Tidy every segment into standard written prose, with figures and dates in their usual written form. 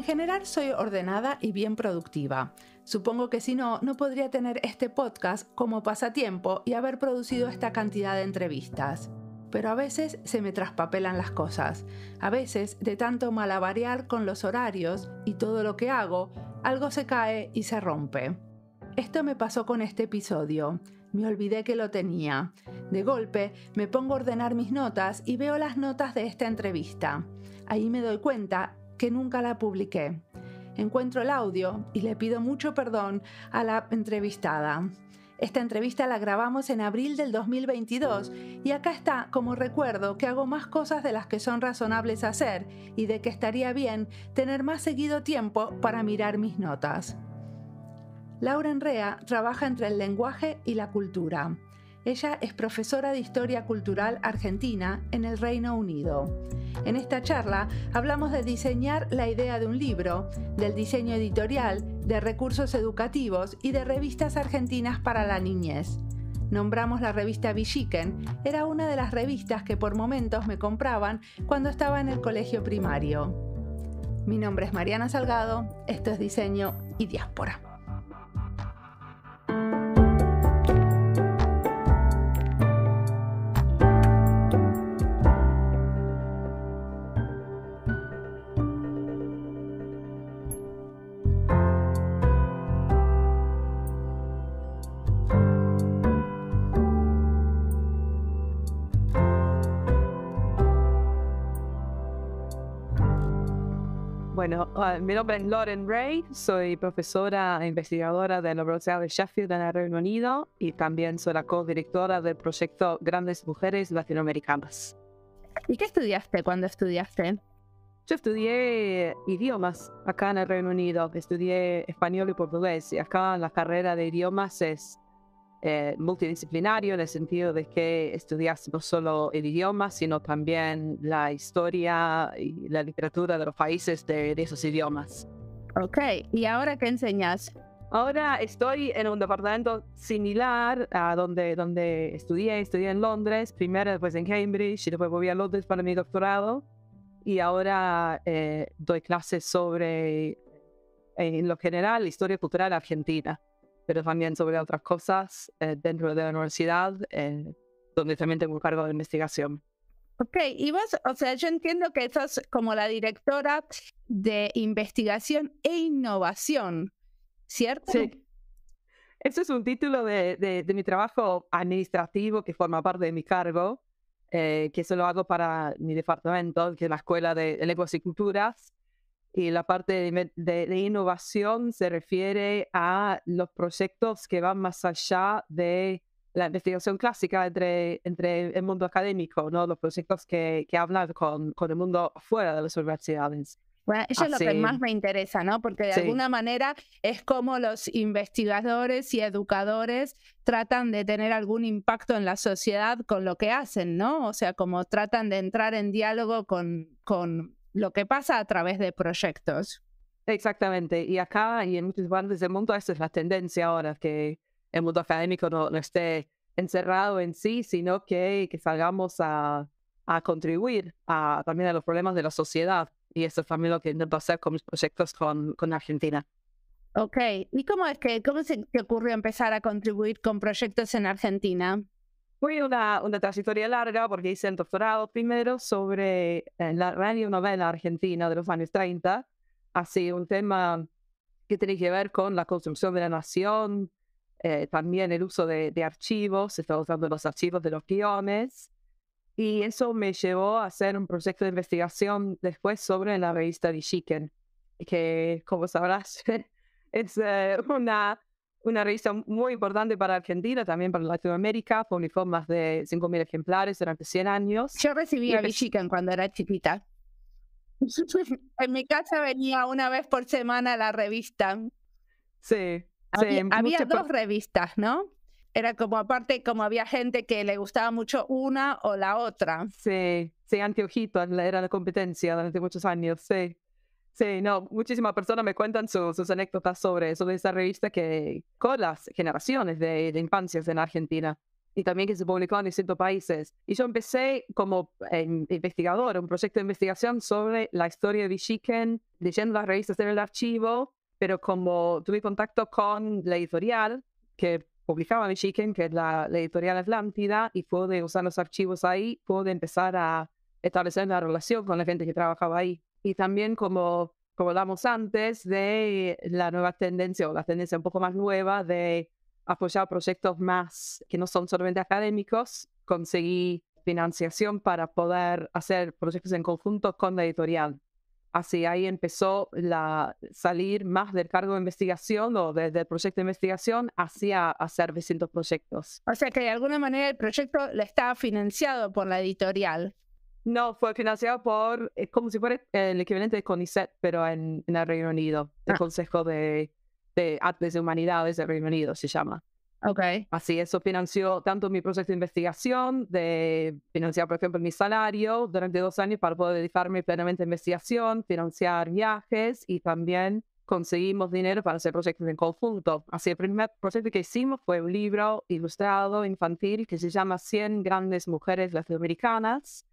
En general soy ordenada y bien productiva. Supongo que si no, no podría tener este podcast como pasatiempo y haber producido esta cantidad de entrevistas. Pero a veces se me traspapelan las cosas. A veces, de tanto malabarear con los horarios y todo lo que hago, algo se cae y se rompe. Esto me pasó con este episodio. Me olvidé que lo tenía. De golpe, me pongo a ordenar mis notas y veo las notas de esta entrevista. Ahí me doy cuenta que nunca la publiqué. Encuentro el audio y le pido mucho perdón a la entrevistada. Esta entrevista la grabamos en abril del 2022 y acá está como recuerdo que hago más cosas de las que son razonables hacer y de que estaría bien tener más seguido tiempo para mirar mis notas. Laura Enrea trabaja entre el lenguaje y la cultura. Ella es profesora de Historia Cultural Argentina en el Reino Unido. En esta charla hablamos de diseñar la idea de un libro, del diseño editorial, de recursos educativos y de revistas argentinas para la niñez. Nombramos la revista Villiquen, era una de las revistas que por momentos me compraban cuando estaba en el colegio primario. Mi nombre es Mariana Salgado, esto es Diseño y Diáspora. Bueno, mi nombre es Lauren Ray, soy profesora e investigadora de la Universidad de Sheffield en el Reino Unido y también soy la co-directora del proyecto Grandes Mujeres Latinoamericanas. ¿Y qué estudiaste cuando estudiaste? Yo estudié idiomas acá en el Reino Unido, estudié español y portugués y acá la carrera de idiomas es multidisciplinario en el sentido de que estudias no solo el idioma, sino también la historia y la literatura de los países de esos idiomas. Ok, ¿y ahora qué enseñas? Ahora estoy en un departamento similar a donde estudié en Londres, primero después en Cambridge y después volví a Londres para mi doctorado y ahora doy clases sobre, en lo general, historia cultural argentina, pero también sobre otras cosas dentro de la universidad, donde también tengo un cargo de investigación. Ok, y vos, o sea, yo entiendo que sos como la directora de investigación e innovación, ¿cierto? Sí. Ese es un título de mi trabajo administrativo que forma parte de mi cargo, que eso lo hago para mi departamento, que es la Escuela de Lenguas y Culturas. Y la parte de innovación se refiere a los proyectos que van más allá de la investigación clásica entre el mundo académico, ¿no? Los proyectos que hablan con el mundo fuera de las universidades. Bueno, eso es lo que más me interesa, ¿no? Porque de alguna manera es como los investigadores y educadores tratan de tener algún impacto en la sociedad con lo que hacen, ¿no? O sea, como tratan de entrar en diálogo con lo que pasa a través de proyectos. Exactamente. Y acá y en muchas partes del mundo esa es la tendencia ahora, que el mundo académico no esté encerrado en sí, sino que salgamos a contribuir también a los problemas de la sociedad. Y eso es también lo que intento hacer con mis proyectos con Argentina. Ok. ¿Y cómo se te ocurrió empezar a contribuir con proyectos en Argentina? Fue una trayectoria larga porque hice el doctorado primero sobre la radionovela argentina de los años 30, así un tema que tiene que ver con la construcción de la nación, también el uso de archivos, estaba usando los archivos de los guiones, y eso me llevó a hacer un proyecto de investigación después sobre la revista Villiquen, que como sabrás es una revista muy importante para Argentina, también para Latinoamérica, publicó más de 5.000 ejemplares durante 100 años. Yo recibí a Villiquen cuando era chiquita. En mi casa venía una vez por semana la revista. Sí. Había dos revistas, ¿no? Era como aparte, como había gente que le gustaba mucho una o la otra. Sí, Anteojito era la competencia durante muchos años, sí. Sí, no, muchísimas personas me cuentan sus anécdotas sobre esa revista que con las generaciones de infancias en Argentina. y también que se publicó en distintos países. Y yo empecé como investigador, un proyecto de investigación sobre la historia de Villiquen, leyendo las revistas en el archivo, pero como tuve contacto con la editorial que publicaba Villiquen, que es la editorial Atlántida, y pude usar los archivos ahí, pude empezar a establecer una relación con la gente que trabajaba ahí. Y también como hablamos antes de la nueva tendencia, o la tendencia un poco más nueva de apoyar proyectos más que no son solamente académicos, conseguí financiación para poder hacer proyectos en conjunto con la editorial. Así ahí empezó salir más del cargo de investigación o del proyecto de investigación hacia hacer distintos proyectos. O sea que de alguna manera el proyecto le estaba financiado por la editorial. No, fue financiado por, es como si fuera el equivalente de CONICET, pero en el Reino Unido, el Consejo de Artes y Humanidades del Reino Unido se llama. Okay. Así, eso financió tanto mi proyecto de investigación, de financiar, por ejemplo, mi salario durante 2 años para poder dedicarme plenamente a investigación, financiar viajes y también conseguimos dinero para hacer proyectos en conjunto. Así, el primer proyecto que hicimos fue un libro ilustrado infantil que se llama 100 grandes mujeres latinoamericanas,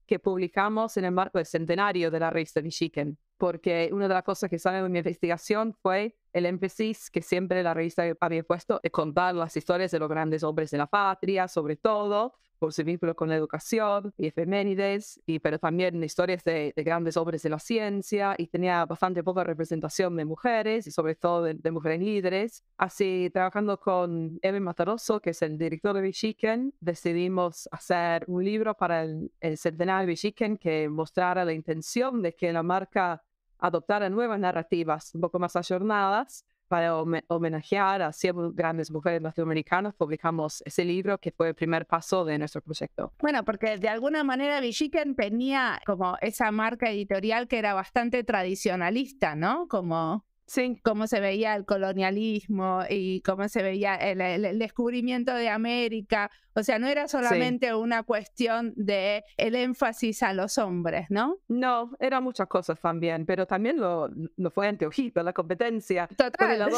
que publicamos en el marco del centenario de la revista Villiquen, porque una de las cosas que salió de mi investigación fue el énfasis que siempre la revista había puesto de contar las historias de los grandes hombres de la patria, sobre todo por su vínculo con la educación y efemérides, pero también historias de grandes hombres de la ciencia, y tenía bastante poca representación de mujeres y sobre todo de mujeres líderes. Así, trabajando con Evan Mataroso, que es el director de Villiquen, decidimos hacer un libro para el centenario de Villiquen que mostrara la intención de que la marca adoptara nuevas narrativas un poco más ayornadas para homenajear a 100 grandes mujeres latinoamericanas. Publicamos ese libro que fue el primer paso de nuestro proyecto. Bueno, porque de alguna manera Villiquen tenía como esa marca editorial que era bastante tradicionalista, ¿no? Como sí, cómo se veía el colonialismo y cómo se veía el descubrimiento de América. O sea, no era solamente una cuestión de el énfasis a los hombres, ¿no? No, eran muchas cosas también, pero también lo fue anteojito, la competencia. Total. Porque las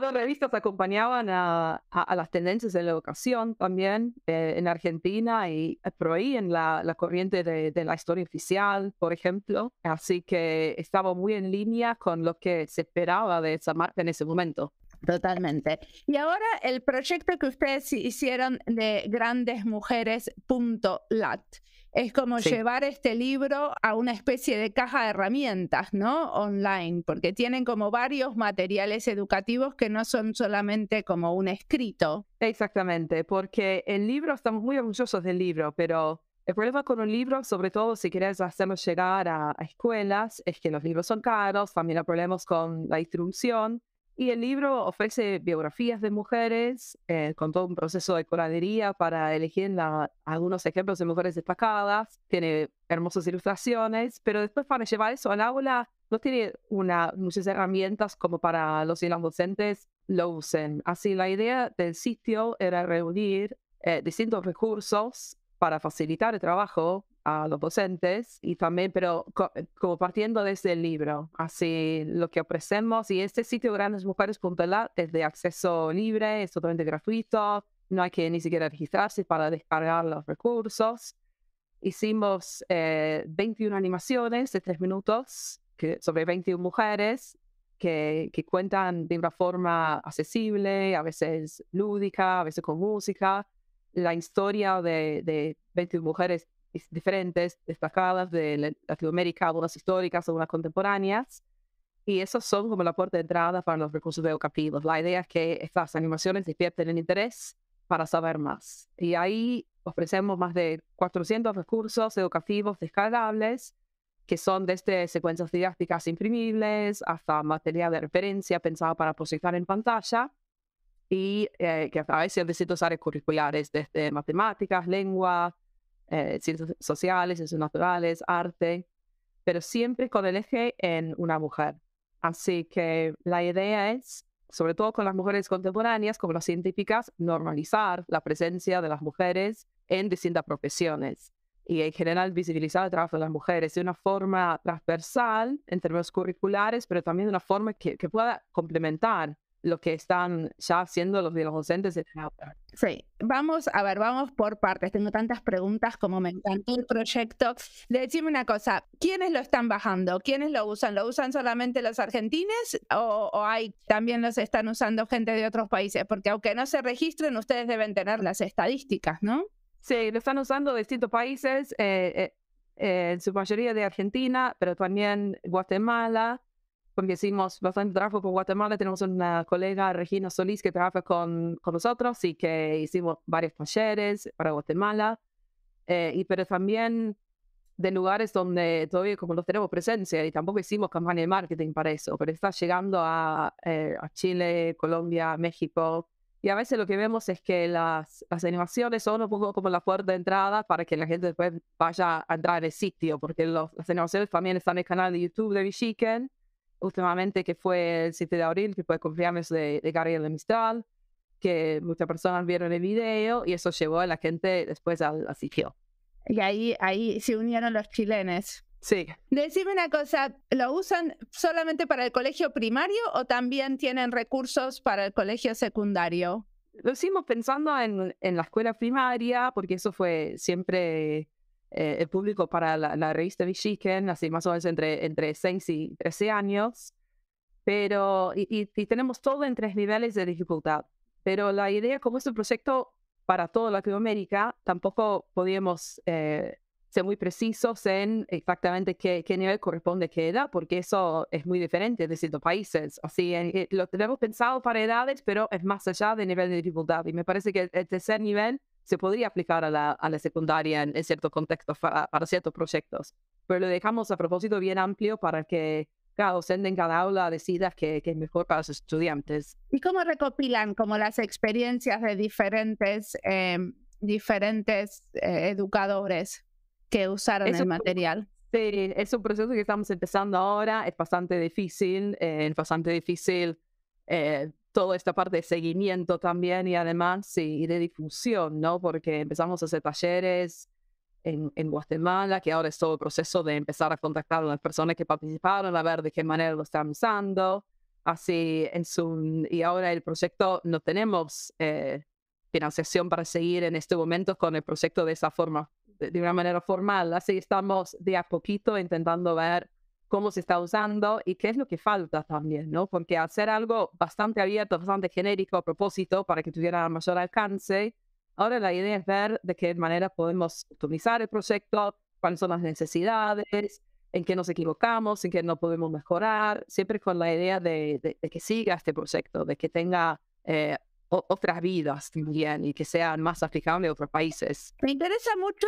dos revistas acompañaban a las tendencias de la educación también en Argentina y por ahí en la corriente de la historia oficial, por ejemplo. Así que estaba muy en línea con lo que se esperaba de esa marca en ese momento. Totalmente. Y ahora el proyecto que ustedes hicieron de grandesmujeres.lat es como llevar este libro a una especie de caja de herramientas, ¿no? Online, porque tienen como varios materiales educativos que no son solamente como un escrito. Exactamente, porque el libro, estamos muy orgullosos del libro, pero el problema con un libro, sobre todo si quieres hacerlo llegar a escuelas, es que los libros son caros, también hay problemas con la distribución. Y el libro ofrece biografías de mujeres con todo un proceso de curaduría para elegir algunos ejemplos de mujeres destacadas. Tiene hermosas ilustraciones, pero después para llevar eso al aula no tiene muchas herramientas como para los y las docentes lo usen. Así, la idea del sitio era reunir distintos recursos para facilitar el trabajo a los docentes y también, pero como partiendo desde el libro. Así, lo que ofrecemos, y este sitio grandesmujeres.lat es de acceso libre, es totalmente gratuito, no hay que ni siquiera registrarse para descargar los recursos. Hicimos 21 animaciones de 3 minutos sobre 21 mujeres que cuentan de una forma accesible, a veces lúdica, a veces con música, la historia de 21 mujeres diferentes, destacadas de Latinoamérica, algunas históricas, algunas contemporáneas, y esos son como la puerta de entrada para los recursos educativos. La idea es que estas animaciones despierten el interés para saber más. Y ahí ofrecemos más de 400 recursos educativos descargables, que son desde secuencias didácticas imprimibles hasta material de referencia pensado para proyectar en pantalla, y que aparecen distintas áreas curriculares, desde matemáticas, lengua, ciencias sociales, ciencias naturales, arte, pero siempre con el eje en una mujer. Así que la idea es, sobre todo con las mujeres contemporáneas, como las científicas, normalizar la presencia de las mujeres en distintas profesiones y en general visibilizar el trabajo de las mujeres de una forma transversal en términos curriculares, pero también de una forma que pueda complementar lo que están ya haciendo los docentes en Harvard. Sí, vamos a ver, vamos por partes. Tengo tantas preguntas como me encantó el proyecto. Decime una cosa, ¿quiénes lo están bajando? ¿Quiénes lo usan? ¿Lo usan solamente los argentinos o hay también los están usando gente de otros países? Porque aunque no se registren, ustedes deben tener las estadísticas, ¿no? Sí, lo están usando distintos países, en su mayoría de Argentina, pero también Guatemala, porque hicimos bastante trabajo con Guatemala. Tenemos una colega, Regina Solís, que trabaja con nosotros y que hicimos varios talleres para Guatemala, pero también de lugares donde todavía como no tenemos presencia y tampoco hicimos campaña de marketing para eso, pero está llegando a Chile, Colombia, México. Y a veces lo que vemos es que las animaciones son un poco como la puerta de entrada para que la gente después vaya a entrar al sitio, porque las animaciones también están en el canal de YouTube de Bichiken, últimamente que fue el 7 de abril, que fue el cumpleaños de Gabriela Mistral, que muchas personas vieron el video y eso llevó a la gente después al sitio. Y ahí se unieron los chilenos. Sí. Decime una cosa, ¿lo usan solamente para el colegio primario o también tienen recursos para el colegio secundario? Lo hicimos pensando en la escuela primaria, porque eso fue siempre el público para la revista Bichiken, así más o menos entre 6 y 13 años. Pero, y tenemos todo en 3 niveles de dificultad. Pero la idea, como es un proyecto para toda Latinoamérica, tampoco podíamos ser muy precisos en exactamente qué nivel corresponde a qué edad, porque eso es muy diferente de distintos países. Así, lo tenemos pensado para edades, pero es más allá del nivel de dificultad. Y me parece que el tercer nivel se podría aplicar a la secundaria en ciertos contextos para ciertos proyectos. Pero lo dejamos a propósito bien amplio para que cada docente en cada aula decida qué es mejor para sus estudiantes. ¿Y cómo recopilan como las experiencias de diferentes educadores que usaron el material? Sí, es un proceso que estamos empezando ahora, es bastante difícil, toda esta parte de seguimiento también y además y de difusión, ¿no? Porque empezamos a hacer talleres en Guatemala, que ahora es todo el proceso de empezar a contactar a las personas que participaron, a ver de qué manera lo están usando. Así, y ahora el proyecto no tenemos financiación para seguir en este momento con el proyecto de esa forma, de una manera formal. Así estamos de a poquito intentando ver cómo se está usando y qué es lo que falta también, ¿no? Porque hacer algo bastante abierto, bastante genérico a propósito para que tuviera mayor alcance, ahora la idea es ver de qué manera podemos optimizar el proyecto, cuáles son las necesidades, en qué nos equivocamos, en qué no podemos mejorar, siempre con la idea de que siga este proyecto, de que tenga otras vidas también y que sean más aplicables a otros países. Me interesa mucho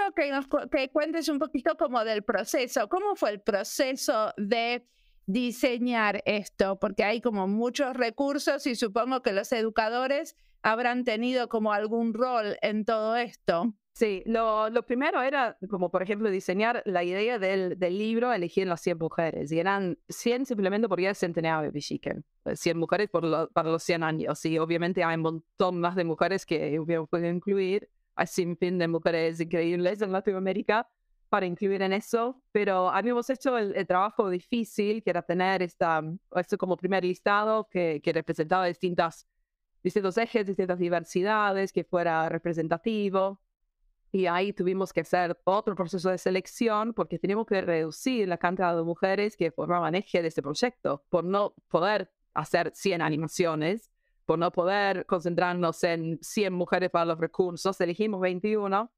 que cuentes un poquito como del proceso. ¿Cómo fue el proceso de diseñar esto? Porque hay como muchos recursos y supongo que los educadores habrán tenido como algún rol en todo esto. Sí, lo primero era, como por ejemplo, diseñar la idea del libro Elegir las 100 mujeres. Y eran 100 simplemente porque era el centenario de Bichiken. 100 mujeres para los 100 años. Y obviamente hay un montón más de mujeres que hubiéramos podido incluir. Hay sin fin de mujeres increíbles en Latinoamérica para incluir en eso. Pero habíamos hecho el trabajo difícil, que era tener esto como primer listado que representaba distintos ejes, distintas diversidades, que fuera representativo. Y ahí tuvimos que hacer otro proceso de selección porque teníamos que reducir la cantidad de mujeres que formaban eje de este proyecto por no poder hacer 100 animaciones, por no poder concentrarnos en 100 mujeres para los recursos. Elegimos 21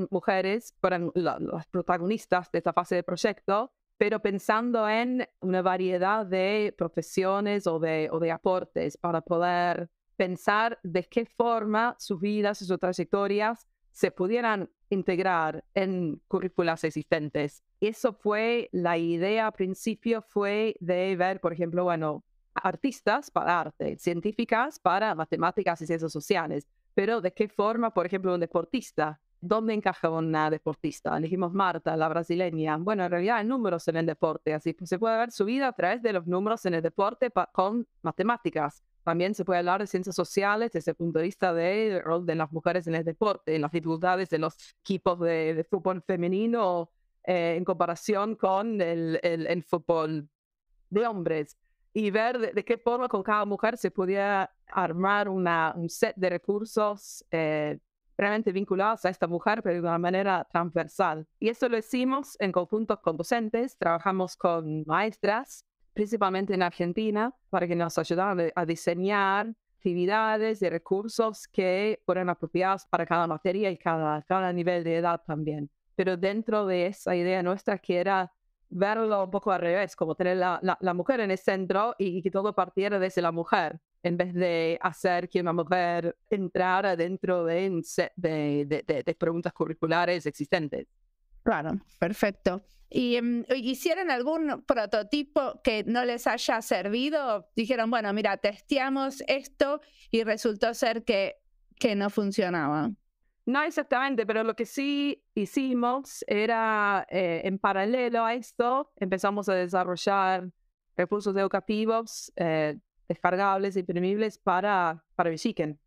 mujeres fueron las protagonistas de esta fase del proyecto, pero pensando en una variedad de profesiones o de aportes para poder pensar de qué forma sus vidas y sus trayectorias se pudieran integrar en currículas existentes. Eso fue la idea al principio, fue de ver, por ejemplo, artistas para arte, científicas para matemáticas y ciencias sociales, pero de qué forma, por ejemplo, un deportista. ¿Dónde encaja una deportista? Elegimos Marta, la brasileña. Bueno, en realidad hay números en el deporte, así que se puede ver su vida a través de los números en el deporte con matemáticas. También se puede hablar de ciencias sociales desde el punto de vista del rol de las mujeres en el deporte, en las dificultades de los equipos de fútbol femenino en comparación con el fútbol de hombres. y ver de qué forma con cada mujer se podía armar un set de recursos realmente vinculados a esta mujer, pero de una manera transversal. Y eso lo hicimos en conjunto con docentes, trabajamos con maestras, principalmente en Argentina, para que nos ayudaran a diseñar actividades y recursos que fueran apropiados para cada materia y cada nivel de edad también. Pero dentro de esa idea nuestra que era verlo un poco al revés, como tener la mujer en el centro y que todo partiera desde la mujer, en vez de hacer que una mujer entrara dentro de un set de preguntas curriculares existentes. Claro, perfecto. ¿Y hicieron algún prototipo que no les haya servido? Dijeron, bueno, mira, testeamos esto y resultó ser que no funcionaba. No exactamente, pero lo que sí hicimos era, en paralelo a esto, empezamos a desarrollar recursos educativos descargables e imprimibles para Bexiquen.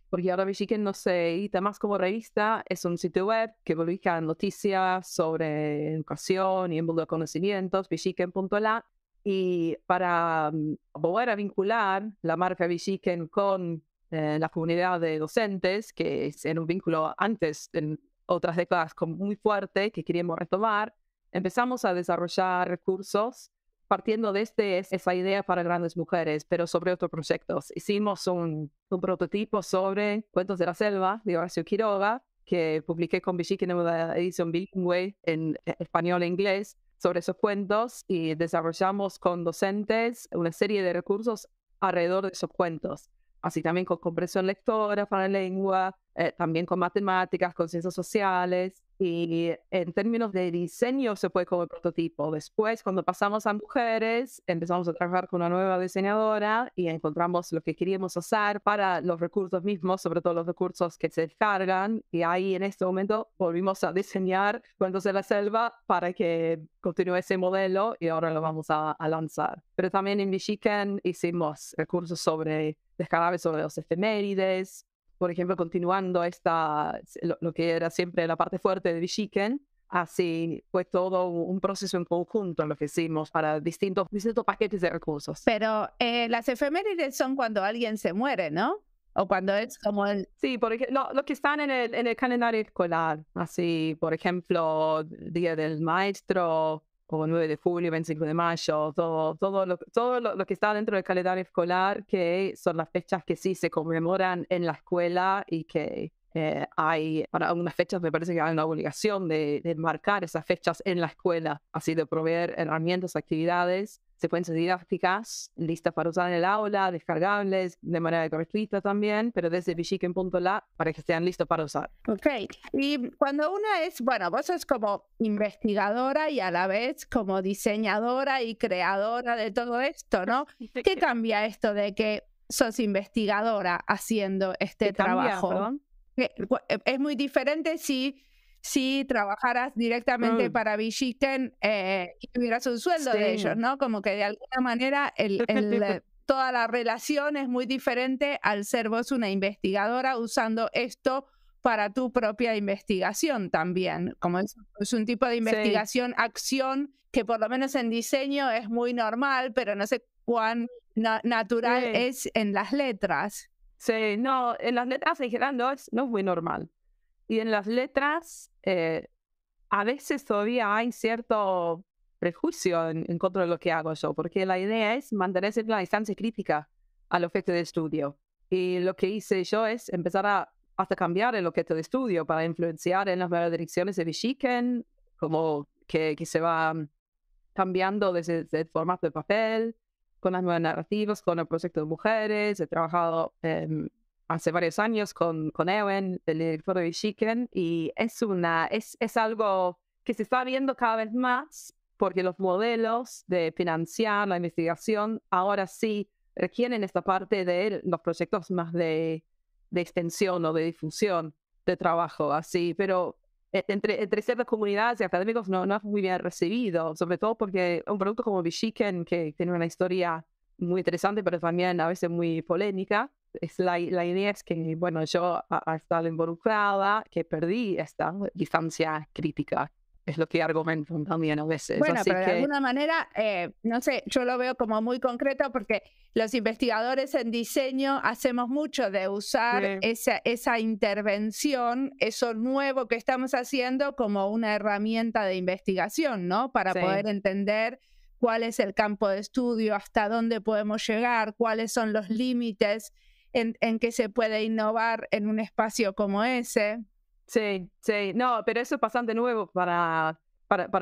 Porque ahora Bexiquen no se edita más como revista, es un sitio web que publica noticias sobre educación y el mundo de conocimientos, bexiquen.la. Y para volver a vincular la marca Bexiquen con la comunidad de docentes, que es en un vínculo antes, en otras décadas, muy fuerte, que queríamos retomar, empezamos a desarrollar recursos partiendo desde esa idea para grandes mujeres, pero sobre otros proyectos. Hicimos un prototipo sobre Cuentos de la Selva, de Horacio Quiroga, que publiqué con Bexiquen en una edición bilingüe en español e inglés, sobre esos cuentos, y desarrollamos con docentes una serie de recursos alrededor de esos cuentos. Así también con comprensión lectora para la lengua, también con matemáticas, con ciencias sociales. Y en términos de diseño se puede como prototipo. Después, cuando pasamos a mujeres, empezamos a trabajar con una nueva diseñadora y encontramos lo que queríamos hacer para los recursos mismos, sobre todo los recursos que se descargan. Y ahí en este momento volvimos a diseñar Cuentos de la Selva para que continúe ese modelo y ahora lo vamos a lanzar. Pero también en Bexiquen hicimos recursos descargables sobre los efemérides. Por ejemplo, continuando lo que era siempre la parte fuerte de Bexiquen, así fue todo un proceso en conjunto lo que hicimos para distintos paquetes de recursos. Pero las efemérides son cuando alguien se muere, ¿no? O cuando es como el... Sí, porque lo que están en el calendario escolar, así, por ejemplo, Día del Maestro, o 9 de julio, 25 de mayo, todo lo que está dentro del calendario escolar, que son las fechas que sí se conmemoran en la escuela y que hay, para algunas fechas me parece que hay una obligación de marcar esas fechas en la escuela, así de proveer herramientas, actividades, secuencias didácticas, listas para usar en el aula, descargables de manera gratuita también, pero desde bexiquen.la para que estén listos para usar. Ok, y cuando una es, bueno, vos sos como investigadora y a la vez como diseñadora y creadora de todo esto, ¿no? ¿Qué cambia esto de que sos investigadora haciendo este trabajo? Es muy diferente si trabajaras directamente para Bexiquen y tuvieras un sueldo de ellos, ¿no? Como que de alguna manera toda la relación es muy diferente al ser vos una investigadora usando esto para tu propia investigación también. Como es un tipo de investigación, acción, que por lo menos en diseño es muy normal, pero no sé cuán natural es en las letras. Sí, no, en las letras en general no es muy normal. Y en las letras, a veces todavía hay cierto prejuicio en contra de lo que hago yo, porque la idea es mantener siempre la distancia crítica al objeto de estudio. Y lo que hice yo es empezar hasta cambiar el objeto de estudio para influenciar en las nuevas direcciones de Bexiquen, como que se va cambiando desde el formato de papel, con las nuevas narrativas, con el proyecto de mujeres. He trabajado hace varios años con Ewen, el director de Bexiquen, y es algo que se está viendo cada vez más porque los modelos de financiar la investigación ahora sí requieren esta parte de los proyectos más de extensión o de difusión de trabajo, así, pero entre ciertas comunidades y académicos no es muy bien recibido, sobre todo porque un producto como Bexiquen, que tiene una historia muy interesante, pero también a veces muy polémica, la idea es que, bueno, yo al estar involucrada, que perdí esta distancia crítica. es lo que argumentan también a veces. Bueno, Así pero de que alguna manera, no sé, yo lo veo como muy concreto porque los investigadores en diseño hacemos mucho de usar esa intervención, eso nuevo que estamos haciendo como una herramienta de investigación, ¿no? Para poder entender cuál es el campo de estudio, hasta dónde podemos llegar, cuáles son los límites en que se puede innovar en un espacio como ese. Sí, no, pero eso es bastante nuevo para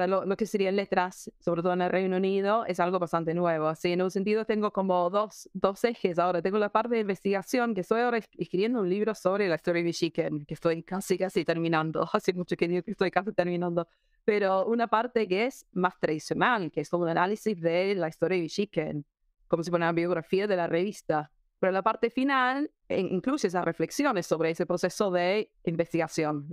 lo que serían letras, sobre todo en el Reino Unido, es algo bastante nuevo. Así, en un sentido, tengo como dos ejes ahora. Tengo la parte de investigación, que estoy ahora escribiendo un libro sobre la historia de Chicken, que estoy casi terminando. Hace mucho que digo que estoy casi terminando. Pero una parte que es más tradicional, que es como un análisis de la historia de Chicken, como si fuera una biografía de la revista. Pero la parte final incluye esas reflexiones sobre ese proceso de investigación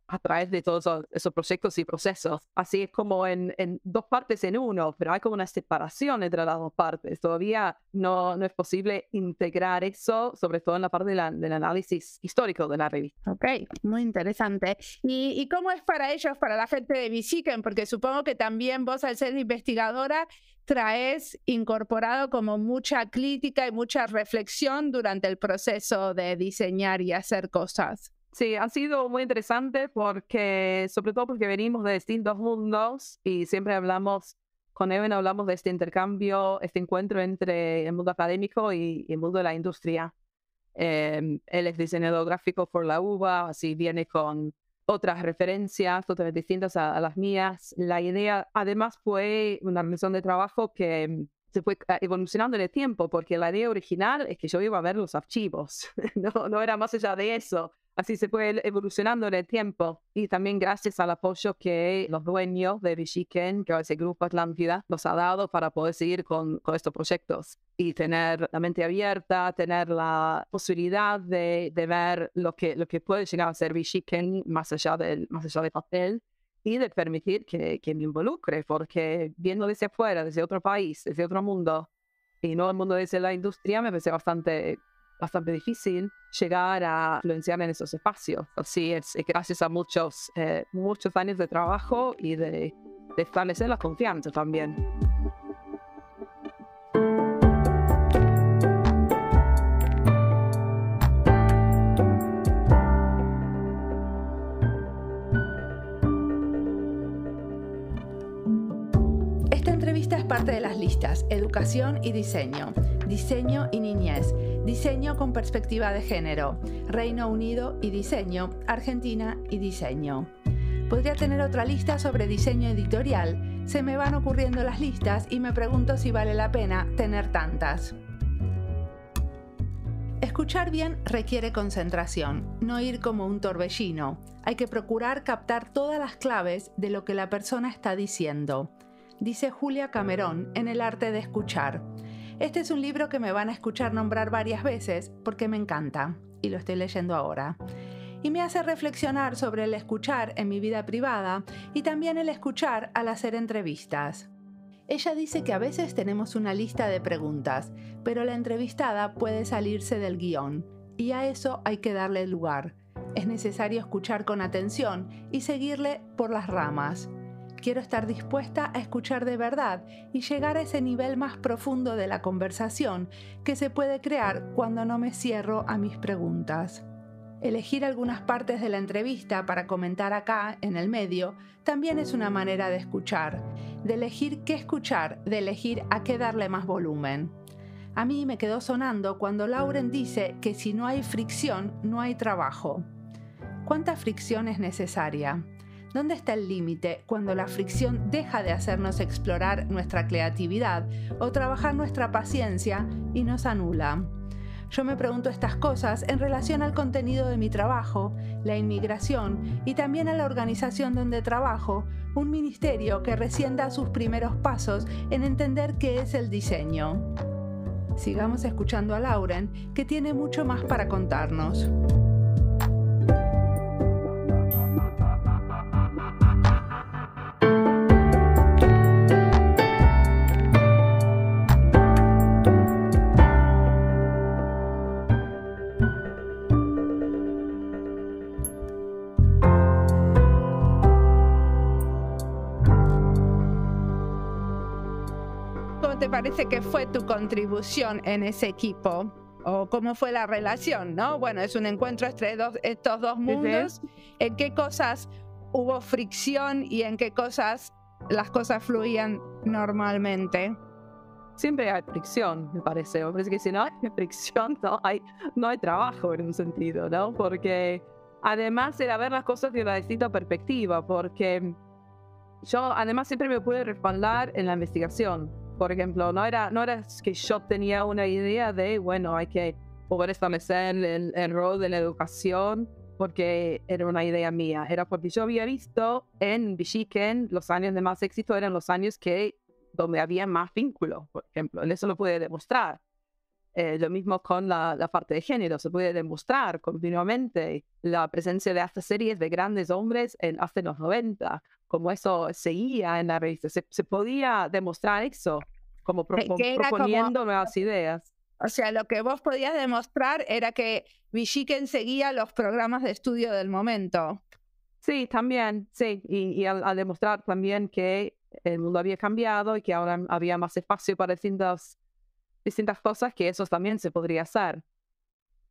a través de todos esos proyectos y procesos. Así es como en dos partes en uno, pero hay como una separación entre las dos partes. Todavía no es posible integrar eso, sobre todo en la parte del análisis histórico de la revista. Ok, muy interesante. ¿Y cómo es para ellos, para la gente de Visiken? Porque supongo que también vos, al ser investigadora, traes incorporado como mucha crítica y mucha reflexión durante el proceso de diseñar y hacer cosas. Sí, ha sido muy interesante porque, sobre todo porque venimos de distintos mundos y siempre con Eben hablamos de este intercambio, este encuentro entre el mundo académico y el mundo de la industria. Él es diseñador gráfico por la UBA, así viene con otras referencias totalmente distintas a las mías. La idea, además, fue una relación de trabajo que se fue evolucionando en el tiempo, porque la idea original es que yo iba a ver los archivos, no era más allá de eso. Así se fue evolucionando en el tiempo, y también gracias al apoyo que los dueños de Visiken, que es el Grupo Atlántida, nos ha dado para poder seguir con estos proyectos y tener la mente abierta, tener la posibilidad de ver lo que puede llegar a ser Visiken más allá del papel, y de permitir que me involucre, porque viendo desde afuera, desde otro país, desde otro mundo, y no el mundo desde la industria, me parece bastante difícil llegar a influenciar en esos espacios. Así es gracias a muchos años de trabajo y de establecer la confianza también. Esta es parte de las listas: educación y diseño, diseño y niñez, diseño con perspectiva de género, Reino Unido y diseño, Argentina y diseño. Podría tener otra lista sobre diseño editorial. Se me van ocurriendo las listas y me pregunto si vale la pena tener tantas. Escuchar bien requiere concentración, no ir como un torbellino. Hay que procurar captar todas las claves de lo que la persona está diciendo. Dice Julia Cameron en El arte de escuchar. Este es un libro que me van a escuchar nombrar varias veces porque me encanta y lo estoy leyendo ahora. Y me hace reflexionar sobre el escuchar en mi vida privada y también el escuchar al hacer entrevistas. Ella dice que a veces tenemos una lista de preguntas, pero la entrevistada puede salirse del guión y a eso hay que darle lugar. Es necesario escuchar con atención y seguirle por las ramas. Quiero estar dispuesta a escuchar de verdad y llegar a ese nivel más profundo de la conversación que se puede crear cuando no me cierro a mis preguntas. Elegir algunas partes de la entrevista para comentar acá, en el medio, también es una manera de escuchar, de elegir qué escuchar, de elegir a qué darle más volumen. A mí me quedó sonando cuando Lauren dice que si no hay fricción, no hay trabajo. ¿Cuánta fricción es necesaria? ¿Dónde está el límite cuando la fricción deja de hacernos explorar nuestra creatividad o trabajar nuestra paciencia y nos anula? Yo me pregunto estas cosas en relación al contenido de mi trabajo, la inmigración y también a la organización donde trabajo, un ministerio que recién da sus primeros pasos en entender qué es el diseño. Sigamos escuchando a Lauren, que tiene mucho más para contarnos. parece que fue tu contribución en ese equipo? ¿O cómo fue la relación, no? Bueno, es un encuentro entre estos dos mundos. ¿En qué cosas hubo fricción y en qué cosas las cosas fluían normalmente? Siempre hay fricción, me parece. Me parece que si no hay fricción, no hay trabajo en un sentido, ¿no? Porque además era ver las cosas de una distinta perspectiva, porque yo además siempre me pude respaldar en la investigación. Por ejemplo, no era que yo tenía una idea de, bueno, hay que poder establecer el rol de la educación porque era una idea mía. Era porque yo había visto en Villiquen los años de más éxito eran los años donde había más vínculo, por ejemplo. Eso lo pude demostrar. Lo mismo con la parte de género. Se puede demostrar continuamente la presencia de estas series de grandes hombres hasta los 90. Como eso seguía en la revista. Se podía demostrar eso, como proponiendo nuevas ideas. O sea, lo que vos podías demostrar era que Villiquen seguía los programas de estudio del momento. Sí, también, sí. Y al demostrar también que el mundo había cambiado y que ahora había más espacio para distintas cosas, que eso también se podría hacer.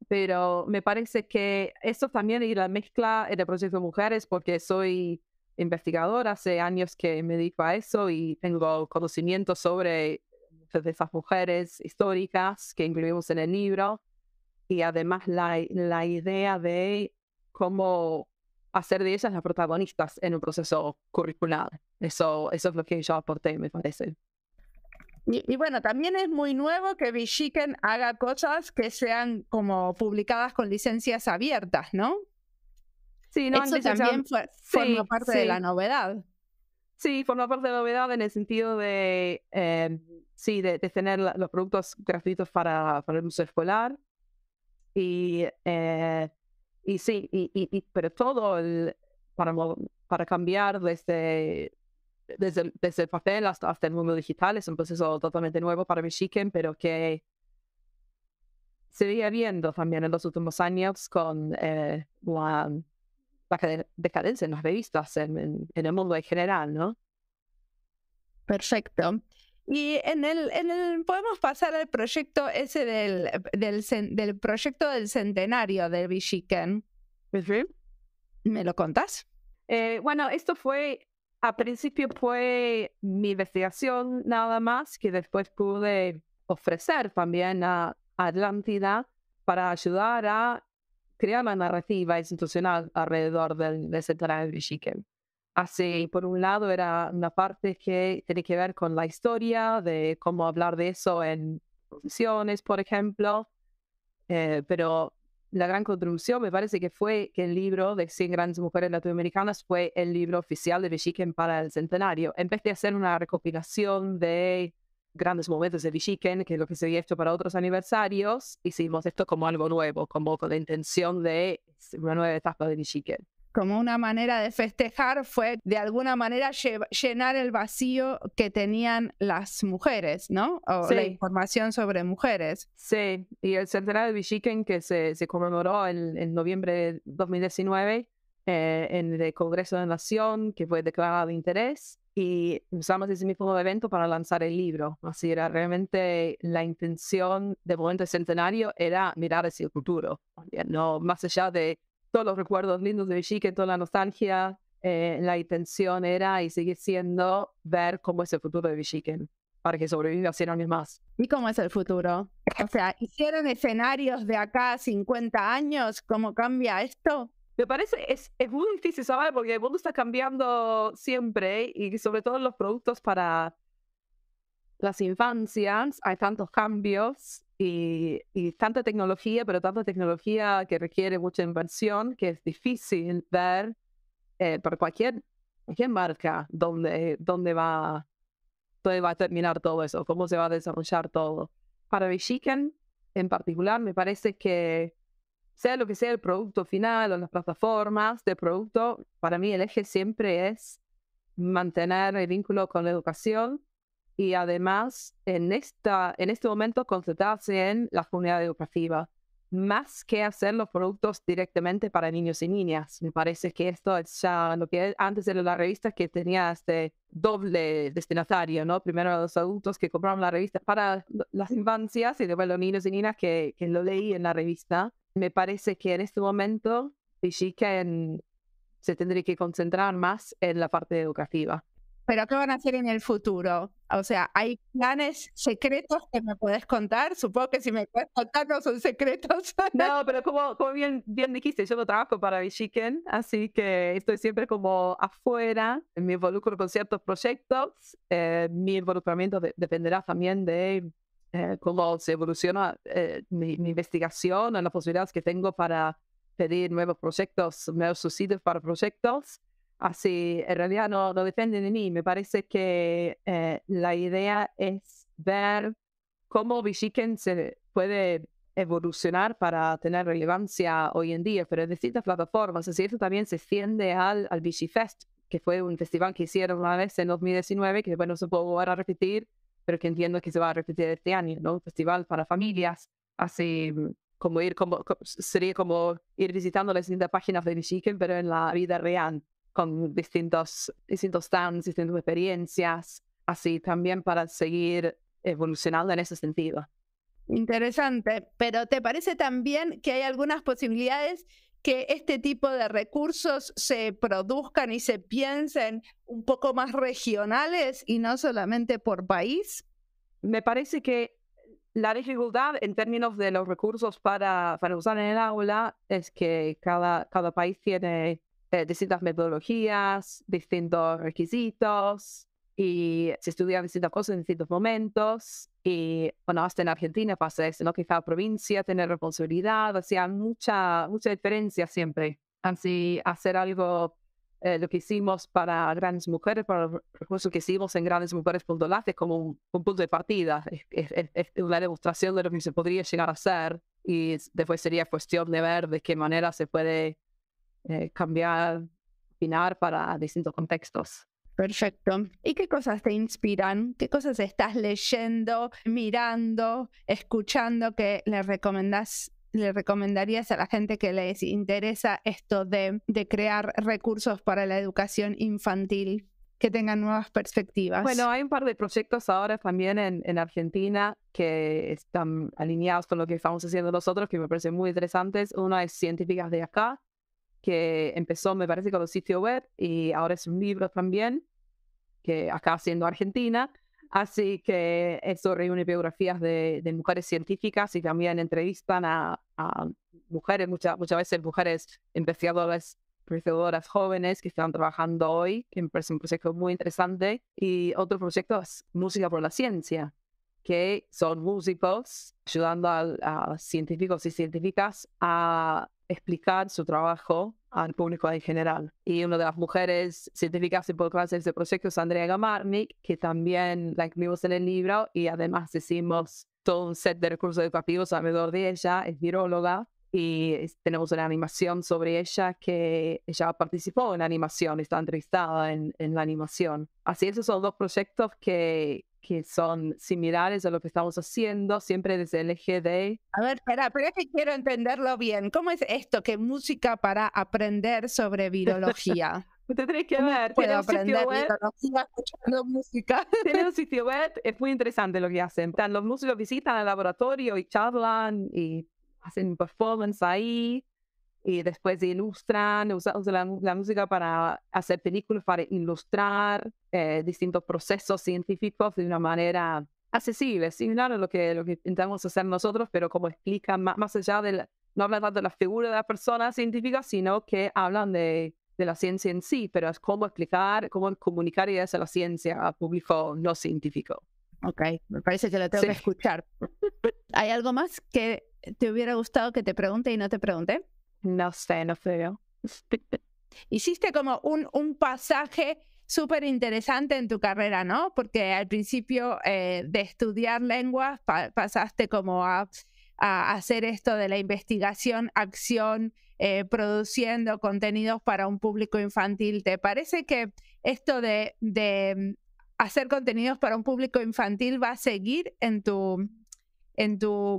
Pero me parece que eso también y la mezcla en el proyecto de mujeres, porque soy investigadora, hace años que me dedico a eso y tengo conocimiento sobre de esas mujeres históricas que incluimos en el libro, y además la idea de cómo hacer de ellas las protagonistas en un proceso curricular. Eso es lo que yo aporté, me parece. Y bueno, también es muy nuevo que Villiquen haga cosas que sean como publicadas con licencias abiertas, ¿no? Sí, no, eso también forma parte de la novedad. Sí, forma parte de la novedad en el sentido de, de tener los productos gratuitos para el uso escolar. Pero todo para cambiar desde el papel hasta el mundo digital es un proceso totalmente nuevo para Villiquen, pero que se veía viendo también en los últimos años con la decadencia en las revistas, en el mundo en general, ¿no? Perfecto. Y podemos pasar al proyecto ese del proyecto del centenario de Villiquen. ¿Me lo contás? Bueno, al principio fue mi investigación nada más, que después pude ofrecer también a Atlántida para ayudar a crear la narrativa institucional alrededor del centenario de Villiquen. Así, por un lado, era una parte que tiene que ver con la historia, de cómo hablar de eso en profesiones, por ejemplo, pero la gran contribución me parece que fue que el libro de 100 grandes mujeres latinoamericanas fue el libro oficial de Villiquen para el centenario. En vez de hacer una recopilación de grandes momentos de Villiquen, que es lo que se había hecho para otros aniversarios, hicimos esto como algo nuevo, como con la intención de una nueva etapa de Villiquen. Como una manera de festejar fue de alguna manera llenar el vacío que tenían las mujeres, ¿no? O sí. La información sobre mujeres. Sí, y el centenario de Villiquen que se conmemoró en noviembre de 2019 en el Congreso de la Nación, que fue declarado de interés, y usamos ese mismo evento para lanzar el libro. Así era realmente la intención del momento del centenario, era mirar hacia el futuro, no más allá de todos los recuerdos lindos de Villiquen, toda la nostalgia. La intención era y sigue siendo ver cómo es el futuro de Villiquen para que sobreviva 100 años más. ¿Y cómo es el futuro? O sea, ¿hicieron escenarios de acá a 50 años? ¿Cómo cambia esto? Me parece, es muy difícil saber porque el mundo está cambiando siempre y sobre todo los productos para las infancias hay tantos cambios y tanta tecnología, pero tanta tecnología que requiere mucha inversión que es difícil ver para cualquier marca dónde va a terminar todo eso, cómo se va a desarrollar todo. Para Villiquen en particular me parece que sea lo que sea el producto final o las plataformas de producto, para mí el eje siempre es mantener el vínculo con la educación y además en este momento concentrarse en la comunidad educativa. más que hacer los productos directamente para niños y niñas. Me parece que esto es ya lo que antes era la revista, que tenía este doble destinatario, ¿no? Primero los adultos que compraban la revista para las infancias y después los niños y niñas que lo leí en la revista. Me parece que en este momento Bichiken se tendría que concentrar más en la parte educativa. ¿Pero qué van a hacer en el futuro? O sea, ¿hay planes secretos que me puedes contar? Supongo que si me puedes contar no son secretos. No, pero como bien dijiste, yo no trabajo para Bichiken, así que estoy siempre como afuera, me involucro con ciertos proyectos. Mi involucramiento dependerá también de cómo se evoluciona mi investigación o las posibilidades que tengo para pedir nuevos proyectos, nuevos subsidios para proyectos. Así, en realidad no depende de mí. Me parece que la idea es ver cómo Bichiken se puede evolucionar para tener relevancia hoy en día, pero en distintas plataformas. Es decir, eso también se extiende al Bichifest, que fue un festival que hicieron una vez en 2019, que bueno, se puede volver a repetir, pero que entiendo que se va a repetir este año, ¿no? Un festival para familias, así sería como ir visitando las distintas páginas de Bichiken, pero en la vida real, con distintos stands, distintas experiencias, así también para seguir evolucionando en ese sentido. Interesante, pero ¿te parece también que hay algunas posibilidades que este tipo de recursos se produzcan y se piensen un poco más regionales y no solamente por país? Me parece que la dificultad en términos de los recursos para usar en el aula es que cada país tiene distintas metodologías, distintos requisitos, y se estudian distintas cosas en distintos momentos. Y bueno, hasta en Argentina pasa eso, ¿no? Que cada provincia tiene responsabilidad, o sea, mucha diferencia siempre. Así, hacer algo, lo que hicimos para Grandes Mujeres, para los recursos que hicimos en grandes-mujeres.lat, es como un punto de partida, es una demostración de lo que se podría llegar a hacer, y después sería cuestión de ver de qué manera se puede cambiar, opinar para distintos contextos. Perfecto. ¿Y qué cosas te inspiran? ¿Qué cosas estás leyendo, mirando, escuchando que le recomendarías a la gente que les interesa esto de crear recursos para la educación infantil, que tengan nuevas perspectivas? Bueno, hay un par de proyectos ahora también en Argentina que están alineados con lo que estamos haciendo nosotros, que me parecen muy interesantes. Uno es Científicas de Acá, que empezó, me parece, con un sitio web y ahora es un libro también, que acá siendo Argentina. Así que eso reúne biografías de mujeres científicas y también entrevistan a mujeres, muchas veces mujeres investigadoras jóvenes que están trabajando hoy, que me parece un proyecto muy interesante. Y otro proyecto es Música por la Ciencia, que son músicos ayudando a científicos y científicas a explicar su trabajo al público en general. Y una de las mujeres científicas involucradas en este proyecto es Andrea Gamarnik, que también la incluimos en el libro, y además hicimos todo un set de recursos educativos alrededor de ella. Es viróloga y tenemos una animación sobre ella, que ella participó en la animación, está entrevistada en la animación. Así, esos son dos proyectos que son similares a lo que estamos haciendo, siempre desde el eje de... A ver, espera, pero es que quiero entenderlo bien. ¿Cómo es esto que música para aprender sobre virología? Tendréis que ver. ¿Puedo aprender virología escuchando música? Tiene un sitio web, es muy interesante lo que hacen. Los músicos visitan el laboratorio y charlan y hacen performance ahí, y después ilustran, usan la música para hacer películas, para ilustrar distintos procesos científicos de una manera accesible, similar a lo que intentamos hacer nosotros, pero como explican más allá de no hablan tanto de la figura de la persona científica, sino que hablan de la ciencia en sí, pero es cómo explicar, cómo comunicar ideas de la ciencia al público no científico. Ok, me parece que lo tengo que escuchar. ¿Hay algo más que te hubiera gustado que te pregunte y no te pregunté? No sé. Hiciste como un pasaje súper interesante en tu carrera, ¿no? Porque al principio de estudiar lenguas pasaste como a hacer esto de la investigación, acción, produciendo contenidos para un público infantil. ¿Te parece que esto de hacer contenidos para un público infantil va a seguir en tu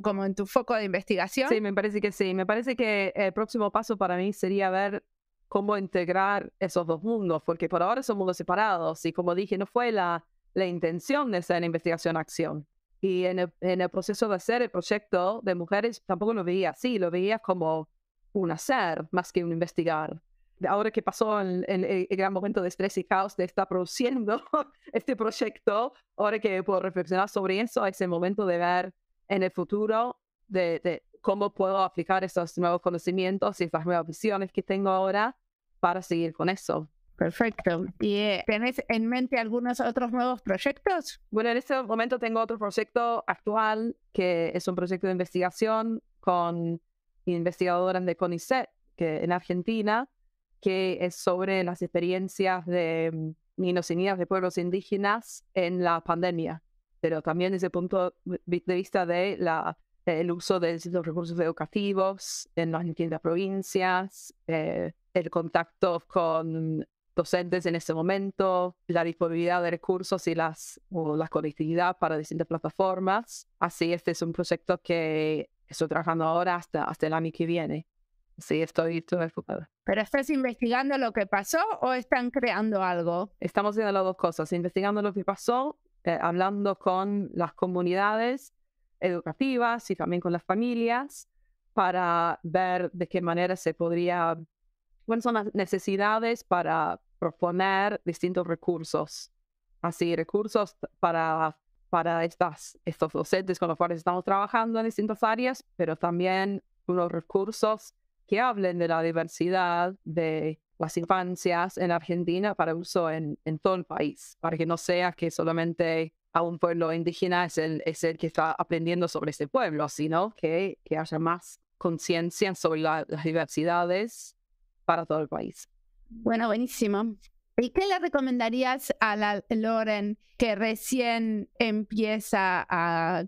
como en tu foco de investigación? Sí, me parece que sí. Me parece que el próximo paso para mí sería ver cómo integrar esos dos mundos, porque por ahora son mundos separados y como dije, no fue la intención de hacer investigación-acción. Y en el proceso de hacer el proyecto de mujeres tampoco lo veía así, lo veía como un hacer más que un investigar. Ahora que pasó el gran momento de estrés y caos de estar produciendo este proyecto, ahora que puedo reflexionar sobre eso, es el momento de ver en el futuro de cómo puedo aplicar esos nuevos conocimientos y estas nuevas visiones que tengo ahora para seguir con eso. Perfecto. ¿Y tenés en mente algunos otros nuevos proyectos? Bueno, en este momento tengo otro proyecto actual que es un proyecto de investigación con investigadoras de CONICET en Argentina, que es sobre las experiencias de niños y niñas de pueblos indígenas en la pandemia, pero también desde el punto de vista de el uso de distintos recursos educativos en las distintas provincias, el contacto con docentes en este momento, la disponibilidad de recursos y la conectividad para distintas plataformas. Así, este es un proyecto que estoy trabajando ahora hasta el año que viene. Sí, estoy enfocada. ¿Pero estás investigando lo que pasó o están creando algo? Estamos haciendo las dos cosas, investigando lo que pasó, hablando con las comunidades educativas y también con las familias para ver de qué manera se podría, cuáles son las necesidades para proponer distintos recursos. Así, recursos para estos docentes con los cuales estamos trabajando en distintas áreas, pero también unos recursos que hablen de la diversidad de las infancias en Argentina para uso en todo el país, para que no sea que solamente a un pueblo indígena es el que está aprendiendo sobre ese pueblo, sino que haya más conciencia sobre las diversidades para todo el país. Bueno, buenísimo. ¿Y qué le recomendarías a la Loren que recién empieza,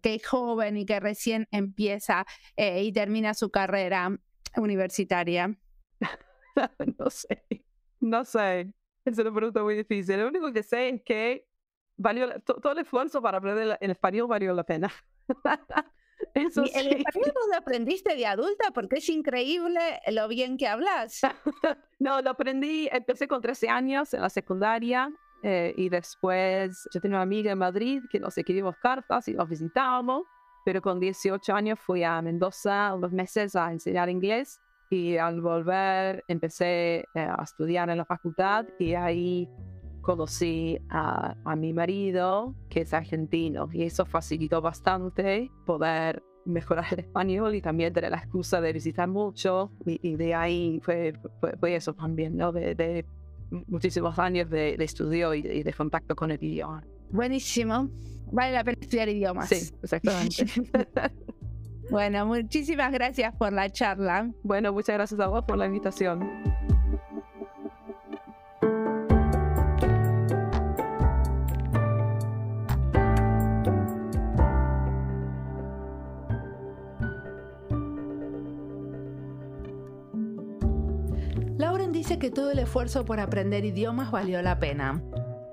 que es joven y que recién empieza y termina su carrera universitaria? No sé. Es una pregunta muy difícil. Lo único que sé es que todo el esfuerzo para aprender el español valió la pena. Eso ¿Y sí. el español lo aprendiste de adulta? Porque es increíble lo bien que hablas. No, lo aprendí, empecé con 13 años en la secundaria y después yo tenía una amiga en Madrid que nos escribimos cartas y nos visitábamos, pero con 18 años fui a Mendoza unos meses a enseñar inglés y al volver empecé a estudiar en la facultad y ahí conocí a mi marido, que es argentino, y eso facilitó bastante poder mejorar el español y también tener la excusa de visitar mucho, y de ahí fue eso también, ¿no? De muchísimos años de estudio y de contacto con el idioma. Buenísimo. Vale la pena estudiar idiomas. Sí, exactamente. Bueno, muchísimas gracias por la charla. Bueno, muchas gracias a vos por la invitación. Lauren dice que todo el esfuerzo por aprender idiomas valió la pena.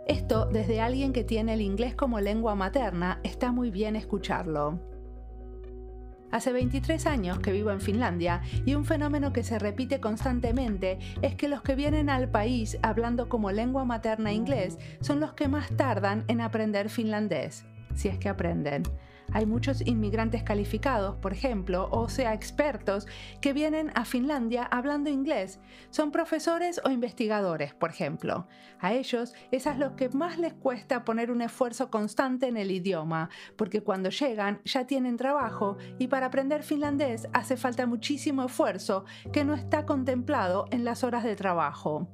Esto, desde alguien que tiene el inglés como lengua materna, está muy bien escucharlo. Hace 23 años que vivo en Finlandia y un fenómeno que se repite constantemente es que los que vienen al país hablando como lengua materna inglés son los que más tardan en aprender finlandés, si es que aprenden. Hay muchos inmigrantes calificados, por ejemplo, o sea, expertos, que vienen a Finlandia hablando inglés. Son profesores o investigadores, por ejemplo. A ellos es a los que más les cuesta poner un esfuerzo constante en el idioma, porque cuando llegan ya tienen trabajo y para aprender finlandés hace falta muchísimo esfuerzo que no está contemplado en las horas de trabajo.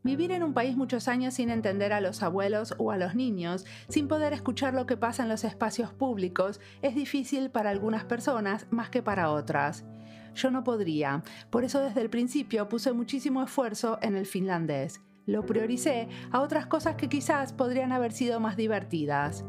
Vivir en un país muchos años sin entender a los abuelos o a los niños, sin poder escuchar lo que pasa en los espacios públicos, es difícil para algunas personas más que para otras. Yo no podría, por eso desde el principio puse muchísimo esfuerzo en el finlandés. Lo prioricé a otras cosas que quizás podrían haber sido más divertidas.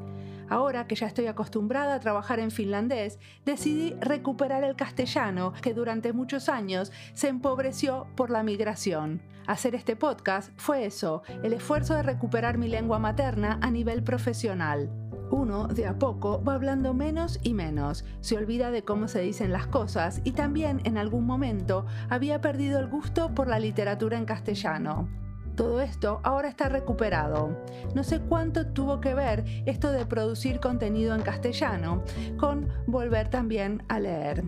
Ahora que ya estoy acostumbrada a trabajar en finlandés, decidí recuperar el castellano, que durante muchos años se empobreció por la migración. Hacer este podcast fue eso, el esfuerzo de recuperar mi lengua materna a nivel profesional. Uno, de a poco, va hablando menos y menos, se olvida de cómo se dicen las cosas y también, en algún momento, había perdido el gusto por la literatura en castellano. Todo esto ahora está recuperado. No sé cuánto tuvo que ver esto de producir contenido en castellano con volver también a leer.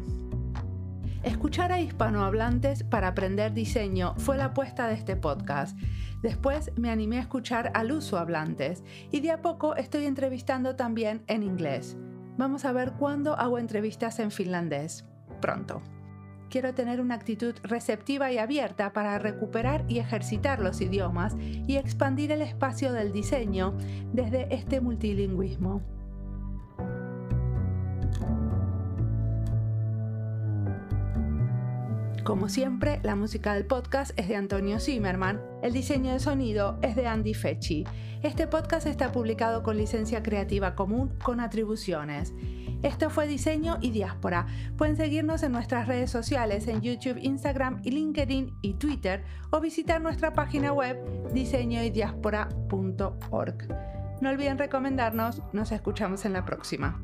Escuchar a hispanohablantes para aprender diseño fue la apuesta de este podcast. Después me animé a escuchar a lusohablantes y de a poco estoy entrevistando también en inglés. Vamos a ver cuándo hago entrevistas en finlandés. Pronto. Quiero tener una actitud receptiva y abierta para recuperar y ejercitar los idiomas y expandir el espacio del diseño desde este multilingüismo. Como siempre, la música del podcast es de Antonio Zimmerman, el diseño de sonido es de Andy Fechi. Este podcast está publicado con licencia creativa común con atribuciones. Esto fue Diseño y Diáspora. Pueden seguirnos en nuestras redes sociales en YouTube, Instagram, LinkedIn y Twitter o visitar nuestra página web diseñoydiaspora.org. No olviden recomendarnos, nos escuchamos en la próxima.